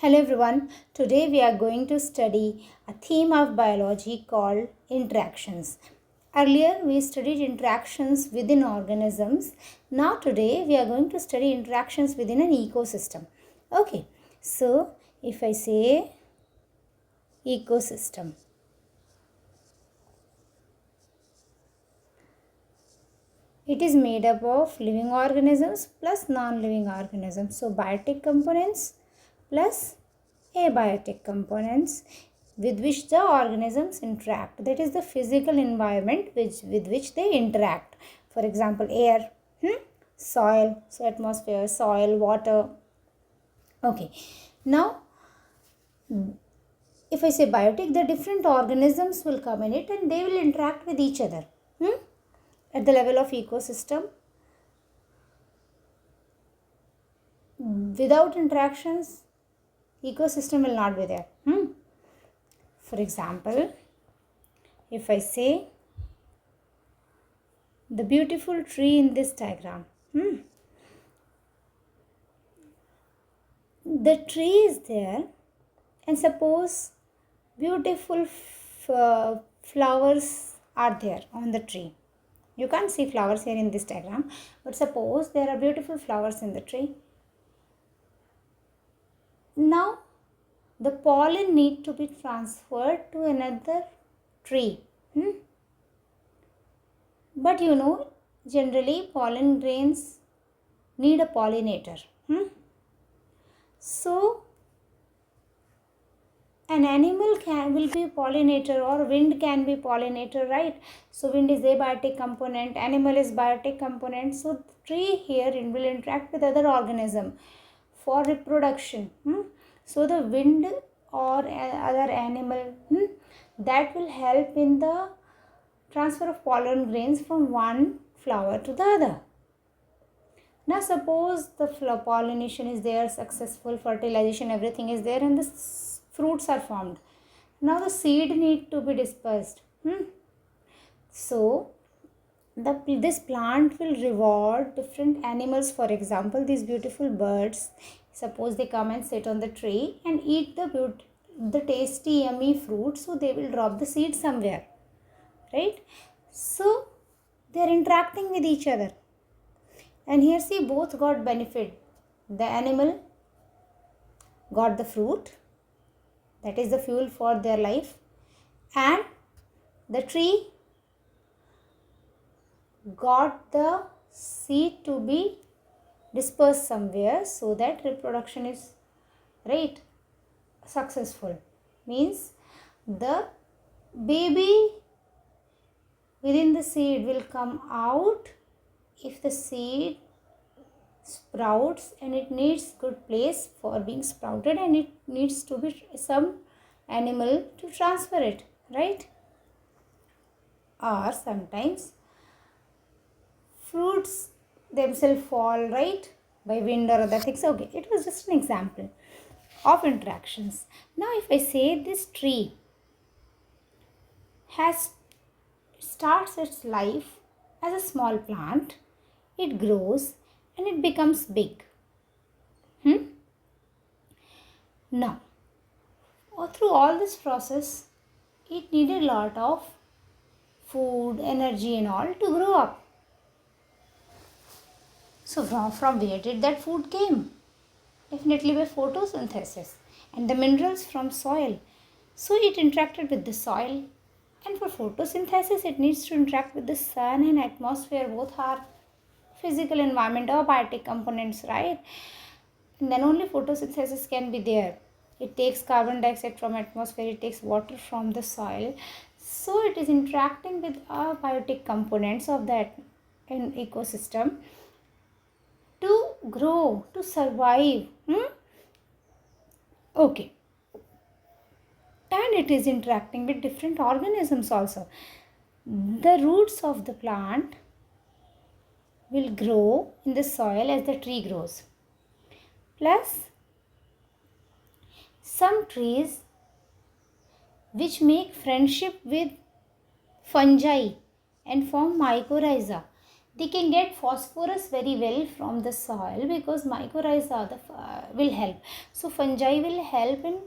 Hello everyone, today we are going to study a theme of biology called interactions. Earlier we studied interactions within organisms. Now today we are going to study interactions within an ecosystem. Okay, so if I say ecosystem, it is made up of living organisms plus non-living organisms. So biotic components plus abiotic components with which the organisms interact. That is the physical environment with which they interact. For example, air, soil, so atmosphere, soil, water. Okay. Now, if I say biotic, the different organisms will come in it and they will interact with each other. At the level of ecosystem, without interactions, ecosystem will not be there. For example, if I say the beautiful tree in this diagram, the tree is there, and suppose beautiful flowers are there on the tree. You can't see flowers here in this diagram, but suppose there are beautiful flowers in the tree. Now, the pollen need to be transferred to another tree. But generally pollen grains need a pollinator. So, an animal will be pollinator, or wind can be pollinator, right? So wind is abiotic component, animal is biotic component. So tree here will interact with other organism for reproduction. So the wind or other animal that will help in the transfer of pollen grains from one flower to the other. Now suppose the pollination is there, successful fertilization, everything is there, and the fruits are formed. Now the seed need to be dispersed. So this plant will reward different animals. For example, these beautiful birds, suppose they come and sit on the tree and eat the tasty yummy fruit, so they will drop the seed somewhere, right? So they are interacting with each other, and here see, both got benefit. The animal got the fruit, that is the fuel for their life, and the tree got the seed to be dispersed somewhere, so that reproduction is successful. Means the baby within the seed will come out if the seed sprouts, and it needs good place for being sprouted, and it needs to be some animal to transfer it, right? Or sometimes fruits themselves fall, right, by wind or other things. Okay, it was just an example of interactions. Now if I say this tree starts its life as a small plant, it grows and it becomes big. Now, through all this process, it needed a lot of food, energy and all to grow up. So from where did that food came? Definitely by photosynthesis and the minerals from soil. So it interacted with the soil, and for photosynthesis it needs to interact with the sun and atmosphere. Both are physical environment or biotic components, right? And then only photosynthesis can be there. It takes carbon dioxide from atmosphere, it takes water from the soil. So it is interacting with our biotic components of that in ecosystem to grow, to survive. Okay. And it is interacting with different organisms also. The roots of the plant will grow in the soil as the tree grows. Plus, some trees which make friendship with fungi and form mycorrhiza, They can get phosphorus very well from the soil because mycorrhiza will help. So fungi will help in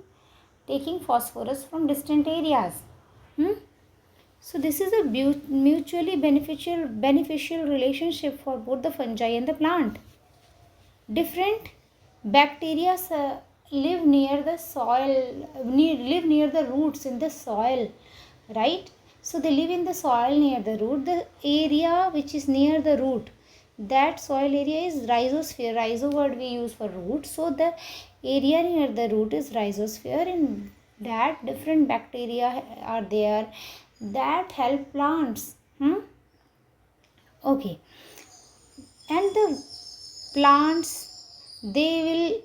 taking phosphorus from distant areas. So this is a mutually beneficial relationship for both the fungi and the plant. Different bacteria live near the soil, live near the roots in the soil, right? So they live in the soil near the root. The area which is near the root, that soil area is rhizosphere. Rhizo word we use for root. So the area near the root is rhizosphere. In that, different bacteria are there that help plants. Okay, and the plants, they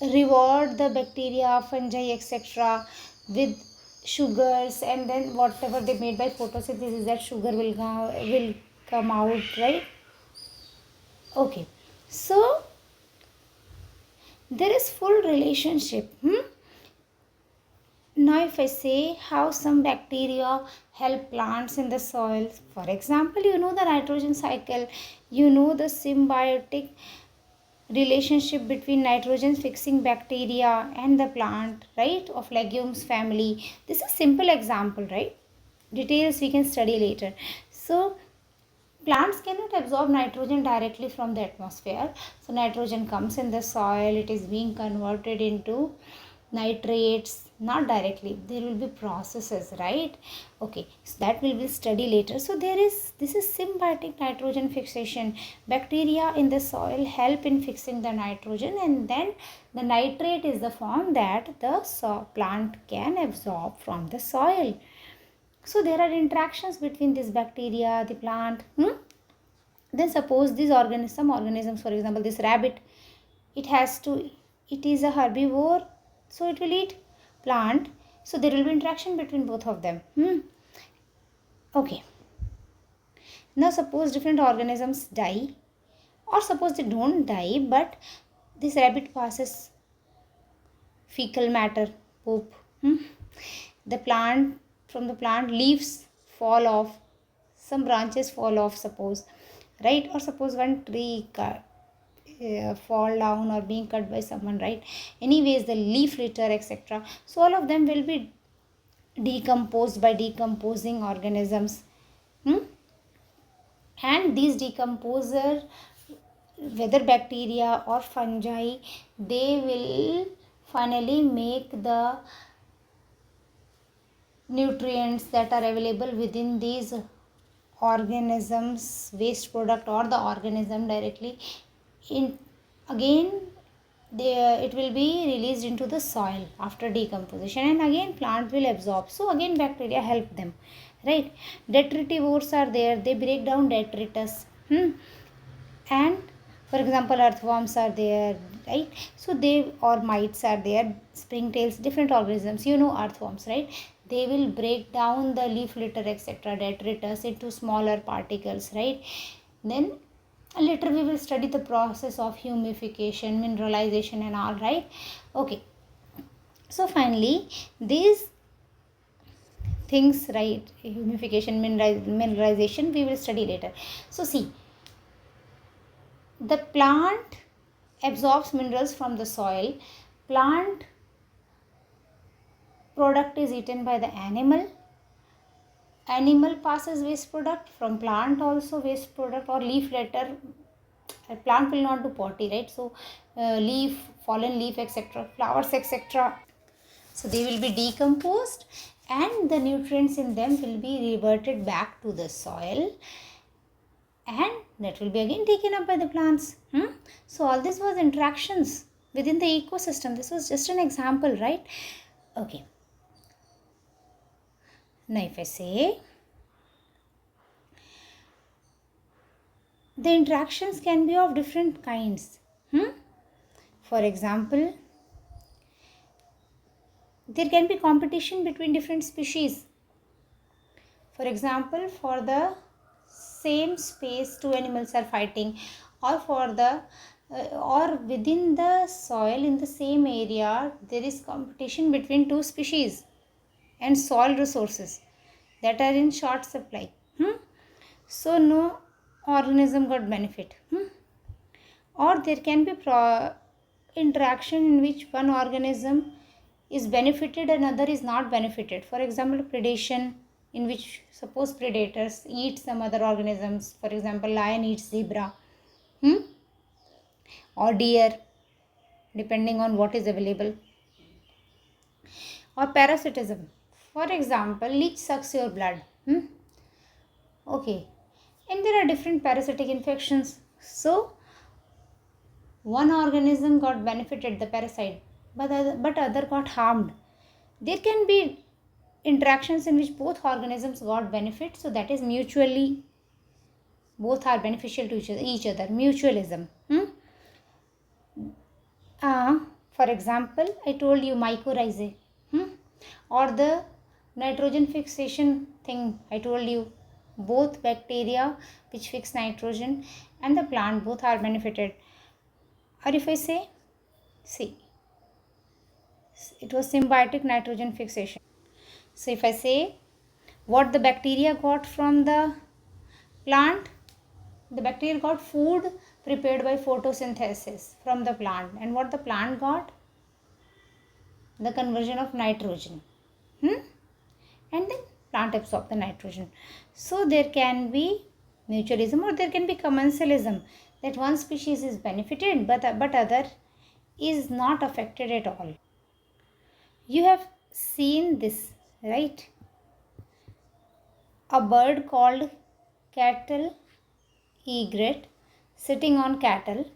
will reward the bacteria, fungi, etc. with sugars, and then whatever they made by photosynthesis, that sugar will come out, right? Okay, so there is full relationship. Now if I say how some bacteria help plants in the soil, for example, you know the nitrogen cycle, you know the symbiotic relationship between nitrogen fixing bacteria and the plant, right, of legumes family. This is simple example, right? Details we can study later. So plants cannot absorb nitrogen directly from the atmosphere. So nitrogen comes in the soil, it is being converted into nitrates, not directly. There will be processes, right? Okay, so that will be study later. So this is symbiotic nitrogen fixation. Bacteria in the soil help in fixing the nitrogen, and then the nitrate is the form that the plant can absorb from the soil. So there are interactions between this bacteria, the plant. Then suppose some organisms, for example, this rabbit, it is a herbivore, so it will eat plant. So there will be interaction between both of them. Okay. Now suppose different organisms die, or suppose they don't die, but this rabbit passes fecal matter, poop. The plant, from the plant, leaves fall off, some branches fall off, suppose, right? Or suppose one tree fall down or being cut by someone, right? Anyways, the leaf litter, etc. So all of them will be decomposed by decomposing organisms. And these decomposer, whether bacteria or fungi, they will finally make the nutrients that are available within these organisms waste product, or the organism directly in, again it will be released into the soil after decomposition, and again plant will absorb. So again bacteria help them, right? Detritivores are there, they break down detritus. And for example, earthworms are there, right? So they, or mites are there, springtails, different organisms, you know earthworms, right? They will break down the leaf litter, etc., detritus into smaller particles, right? Then later we will study the process of humification, mineralization and all, right? Okay, so finally these things, right, humification, mineralization, we will study later. So see, the plant absorbs minerals from the soil, plant product is eaten by the animal passes waste product from plant, also waste product, or leaf litter. A plant will not do potty, right? So leaf, fallen leaf, etc., flowers, etc., so they will be decomposed and the nutrients in them will be reverted back to the soil, and that will be again taken up by the plants. So all this was interactions within the ecosystem. This was just an example, right? Okay. Now if I say, the interactions can be of different kinds. For example, there can be competition between different species. For example, for the same space, two animals are fighting, or for the or within the soil in the same area, there is competition between two species and soil resources that are in short supply. So no, organism got benefit. Or there can be interaction in which one organism is benefited and another is not benefited. For example, predation, in which suppose predators eat some other organisms. For example, lion eats zebra, or deer, depending on what is available. Or parasitism. For example, leech sucks your blood. Okay. And there are different parasitic infections. So, one organism got benefited, the parasite, but other got harmed. There can be interactions in which both organisms got benefit. So, that is mutually, both are beneficial to each other. Mutualism. For example, I told you mycorrhizae. Or the nitrogen fixation thing, I told you both bacteria which fix nitrogen and the plant both are benefited. Or if I say, see, it was symbiotic nitrogen fixation. So if I say what the bacteria got from the plant, the bacteria got food prepared by photosynthesis from the plant, and what the plant got, the conversion of nitrogen, and then plant absorb the nitrogen. So there can be mutualism or there can be commensalism, that one species is benefited but other is not affected at all. You have seen this, right? A bird called cattle egret sitting on cattle.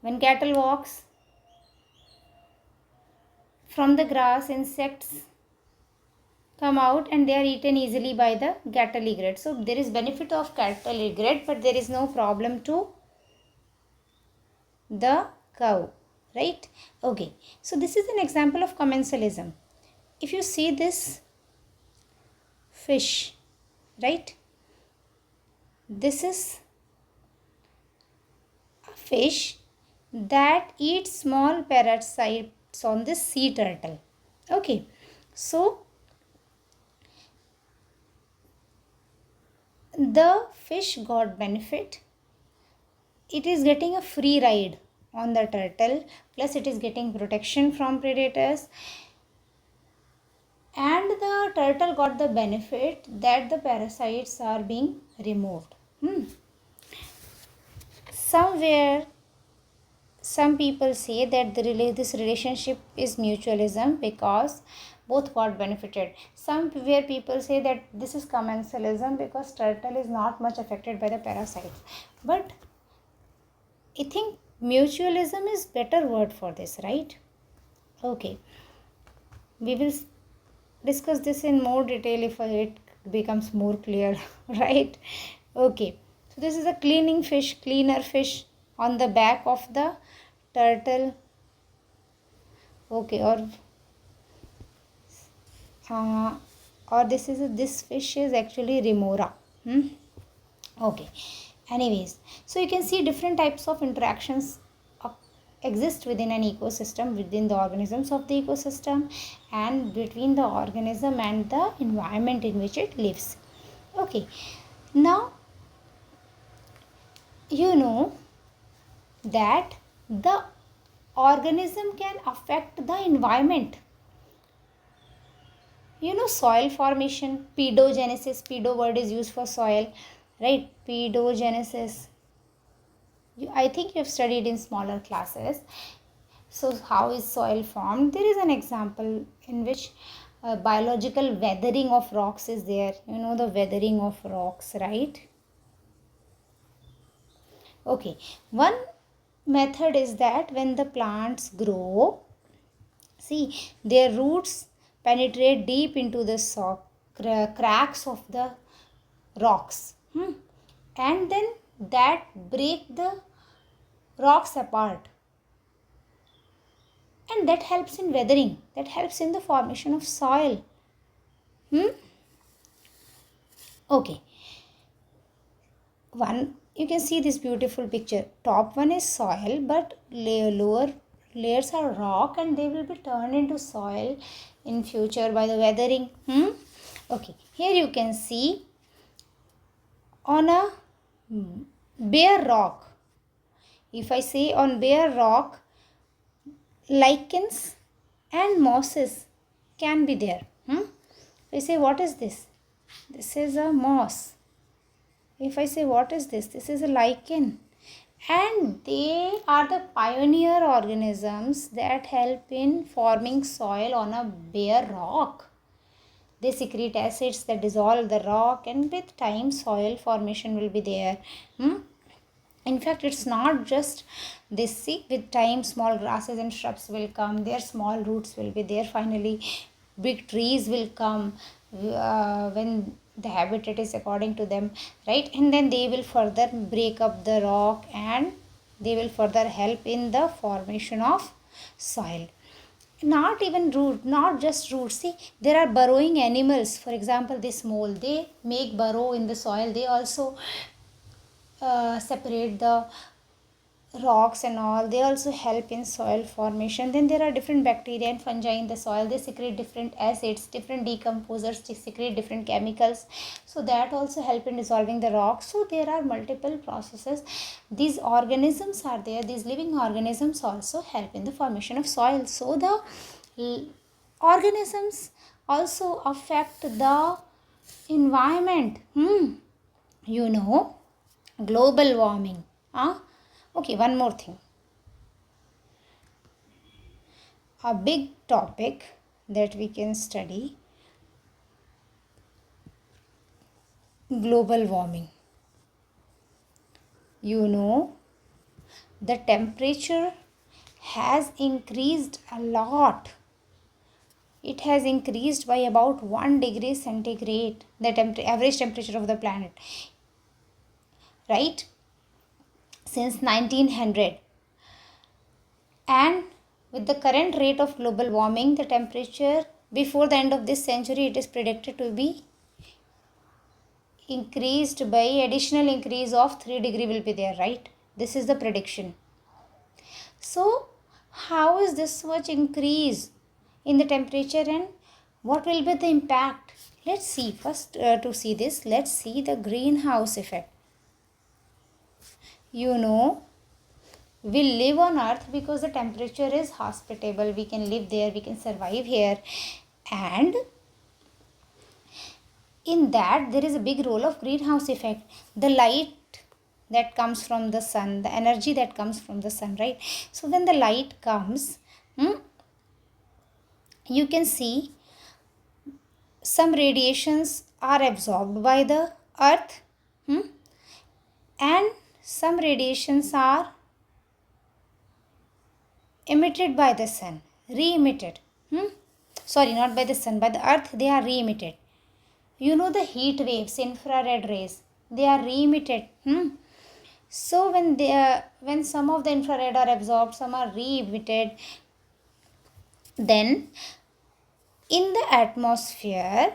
When cattle walks from the grass, insects come out and they are eaten easily by the cattle egret. So there is benefit of cattle egret, but there is no problem to the cow, right? Okay, so this is an example of commensalism. If you see this fish, right, this is a fish that eats small parasites on this sea turtle. Okay, so the fish got benefit. It is getting a free ride on the turtle, plus it is getting protection from predators, and the turtle got the benefit that the parasites are being removed. Somewhere some people say that this relationship is mutualism because both got benefited. Somewhere people say that this is commensalism because turtle is not much affected by the parasites. But I think mutualism is better word for this, right? Okay, we will discuss this in more detail if it becomes more clear, right? Okay, so this is a cleaner fish on the back of the turtle. Okay, or this fish is actually remora. Okay, anyways, so you can see different types of interactions exist within an ecosystem, within the organisms of the ecosystem, and between the organism and the environment in which it lives. Okay, now you know that the organism can affect the environment. You know, soil formation, pedogenesis, pedo word is used for soil, right? Pedogenesis, I think you have studied in smaller classes. So how is soil formed? There is an example in which biological weathering of rocks is there. You know the weathering of rocks, right? Okay, one method is that when the plants grow, see, their roots penetrate deep into the cracks of the rocks, and then that break the rocks apart, and that helps in weathering, that helps in the formation of soil. Okay, one, you can see this beautiful picture. Top one is soil, but lower layers are rock, and they will be turned into soil in future by the weathering. Okay, here you can see on a bare rock, if I say on bare rock, lichens and mosses can be there. I say, what is this? This is a moss. If I say, what is this? This is a lichen. And they are the pioneer organisms that help in forming soil on a bare rock. They secrete acids that dissolve the rock, and with time soil formation will be there. In fact, it's not just this. See, with time small grasses and shrubs will come, their small roots will be there. Finally, big trees will come when the habitat is according to them, right? And then they will further break up the rock, and they will further help in the formation of soil. Not even root, not just roots. See, there are burrowing animals. For example, this mole, they make burrow in the soil. They also separate the rocks and all. They also help in soil formation. Then there are different bacteria and fungi in the soil. They secrete different acids, different decomposers, they secrete different chemicals, so that also help in dissolving the rock. So there are multiple processes. These organisms are there. These living organisms also help in the formation of soil. So the organisms also affect the environment. You know, global warming. Okay, one more thing. A big topic that we can study: global warming. You know, the temperature has increased a lot. It has increased by about 1 degree centigrade, the average temperature of the planet, right? Since 1900. And with the current rate of global warming, the temperature before the end of this century, it is predicted to be increased by additional increase of 3 degree will be there, right? This is the prediction. So how is this much increase in the temperature, and what will be the impact? Let's see. First, to see this, let's see the greenhouse effect. You know, we live on earth because the temperature is hospitable. We can live there, we can survive here, and in that there is a big role of greenhouse effect. The light that comes from the sun, the energy that comes from the sun, right? So when the light comes, you can see some radiations are absorbed by the earth, and some radiations are emitted by the sun, re-emitted. Sorry, not by the sun, by the earth, they are re-emitted. You know, the heat waves, infrared rays, they are re-emitted. So when some of the infrared are absorbed, some are re-emitted, then in the atmosphere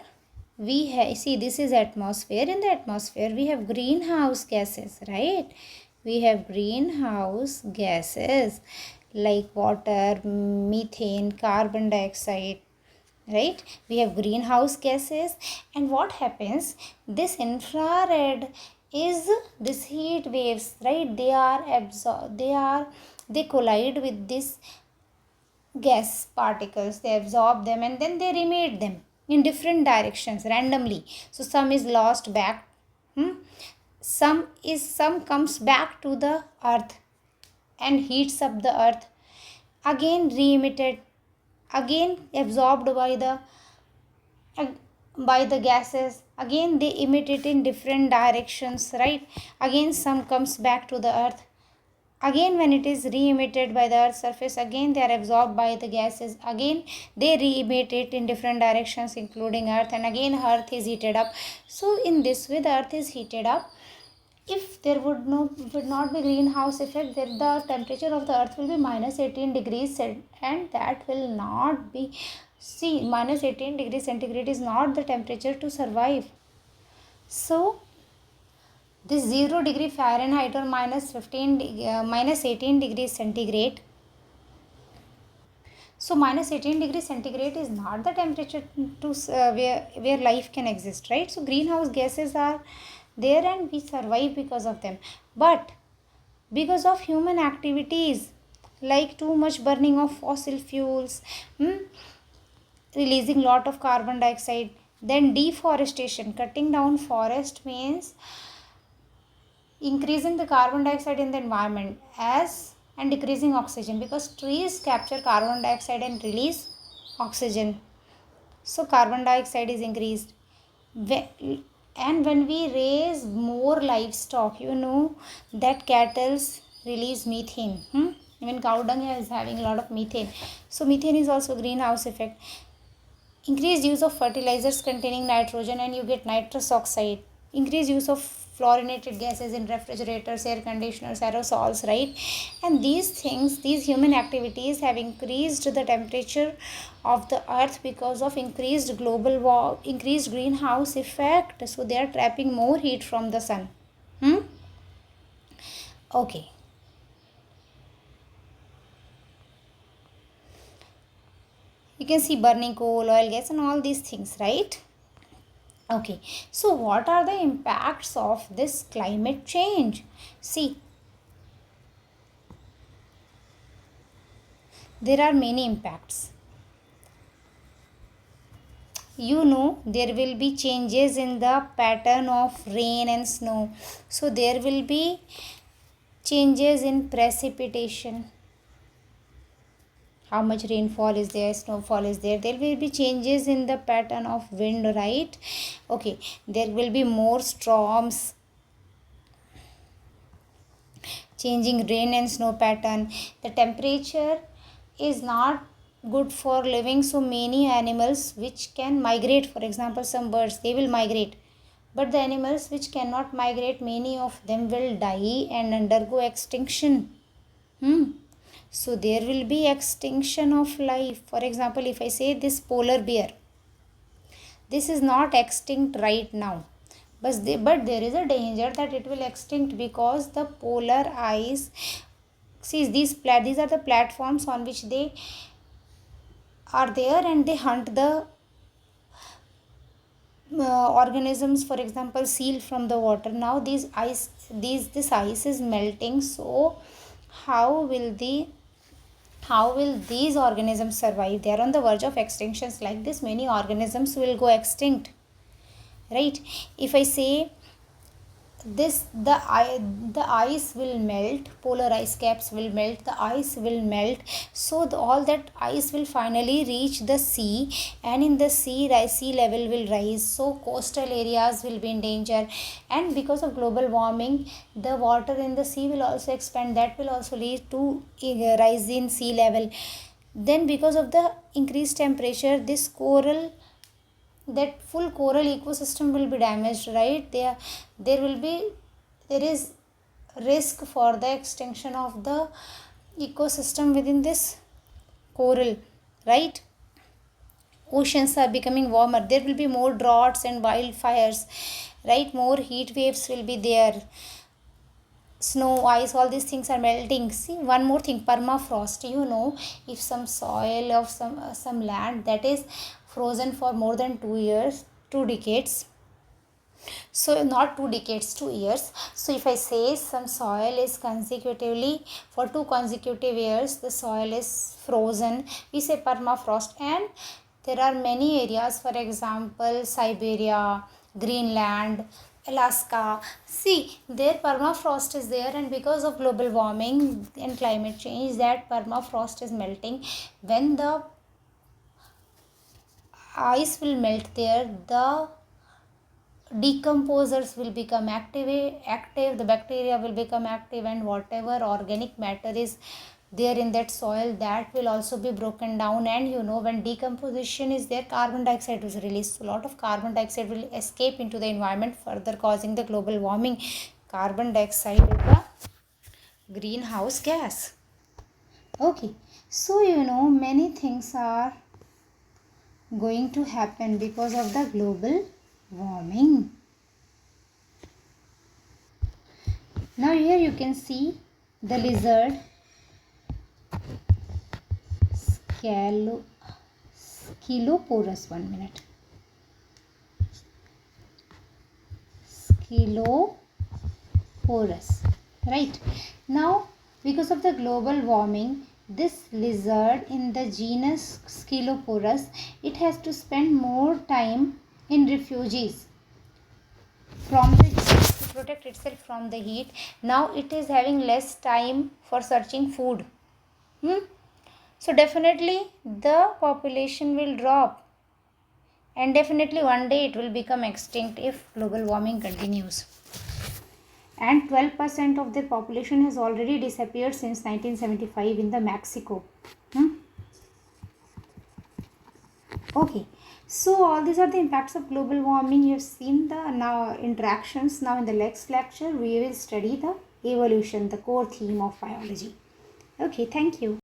we have, see, this is atmosphere. In the atmosphere we have greenhouse gases, right? We have greenhouse gases like water, methane, carbon dioxide, right? We have greenhouse gases. And what happens, this infrared is this heat waves, right? They collide with this gas particles, they absorb them, and then they remit them in different directions randomly. So some is lost back, some comes back to the earth and heats up the earth, again re-emitted, again absorbed by the gases, again they emit it in different directions, right? Again some comes back to the earth, again when it is re-emitted by the earth's surface, again they are absorbed by the gases, again they re-emit it in different directions including earth, and again earth is heated up. So in this way the earth is heated up. If there would not be greenhouse effect, then the temperature of the earth will be minus 18 degrees, and that will not be, see, minus 18 degrees centigrade is not the temperature to survive. So this 0 degree Fahrenheit or minus 18 degrees centigrade. So minus 18 degrees centigrade is not the temperature to where life can exist, right? So greenhouse gases are there and we survive because of them. But because of human activities like too much burning of fossil fuels, releasing lot of carbon dioxide, then deforestation, cutting down forest means increasing the carbon dioxide in the environment as and decreasing oxygen, because trees capture carbon dioxide and release oxygen, so carbon dioxide is increased. And when we raise more livestock, that cattle release methane. Even cow dung is having a lot of methane, so methane is also greenhouse effect. Increased use of fertilizers containing nitrogen and you get nitrous oxide. Increased use of fluorinated gases in refrigerators, air conditioners, aerosols, right? And these things, these human activities have increased the temperature of the earth because of increased increased greenhouse effect. So they are trapping more heat from the sun. Okay. You can see burning coal, oil, gas and all these things, right? Okay, so what are the impacts of this climate change? See, there are many impacts. There will be changes in the pattern of rain and snow. So there will be changes in precipitation. How much rainfall is there, snowfall is there. There will be changes in the pattern of wind, right? Okay, there will be more storms, changing rain and snow pattern. The temperature is not good for living, so many animals which can migrate, for example some birds, they will migrate, but the animals which cannot migrate, many of them will die and undergo extinction. So there will be extinction of life. For example, if I say this polar bear, this is not extinct right now, but there is a danger that it will extinct because the polar ice. See, these are the platforms on which they are there and they hunt the organisms, for example seal from the water. Now this ice is melting, so how will these organisms survive? They are on the verge of extinctions. Like this, many organisms will go extinct, right? If I say this, the ice will melt, polar ice caps will melt, the ice will melt, so all that ice will finally reach the sea, and in the sea level will rise, so coastal areas will be in danger. And because of global warming, the water in the sea will also expand, that will also lead to rise in sea level. Then because of the increased temperature, this that full coral ecosystem will be damaged, right? There is risk for the extinction of the ecosystem within this coral, right? Oceans are becoming warmer, there will be more droughts and wildfires, right? More heat waves will be there. Snow, ice, all these things are melting. See, one more thing, permafrost. If some soil of some land that is frozen for more than 2 years, 2 decades, so not 2 decades, 2 years. So if I say some soil is consecutively for 2 consecutive years, the soil is frozen, we say permafrost. And there are many areas, for example Siberia, Greenland, Alaska. See, there permafrost is there, and because of global warming and climate change, that permafrost is melting. When the ice will melt there, the decomposers will become active, the bacteria will become active, and whatever organic matter is there in that soil, that will also be broken down. And when decomposition is there, carbon dioxide is released, so a lot of carbon dioxide will escape into the environment, further causing the global warming. Carbon dioxide is a greenhouse gas. Okay, so many things are going to happen because of the global warming. Now here you can see the lizard Sceloporus. 1 minute. Sceloporus. Right. Now, because of the global warming, this lizard in the genus Sceloporus, it has to spend more time in refuges from the heat to protect itself from the heat. Now it is having less time for searching food. So definitely the population will drop, and definitely one day it will become extinct if global warming continues. And 12% of their population has already disappeared since 1975 in the Mexico. Okay, so all these are the impacts of global warming. You have seen the now interactions. Now in the next lecture we will study the evolution, the core theme of biology. Okay, thank you.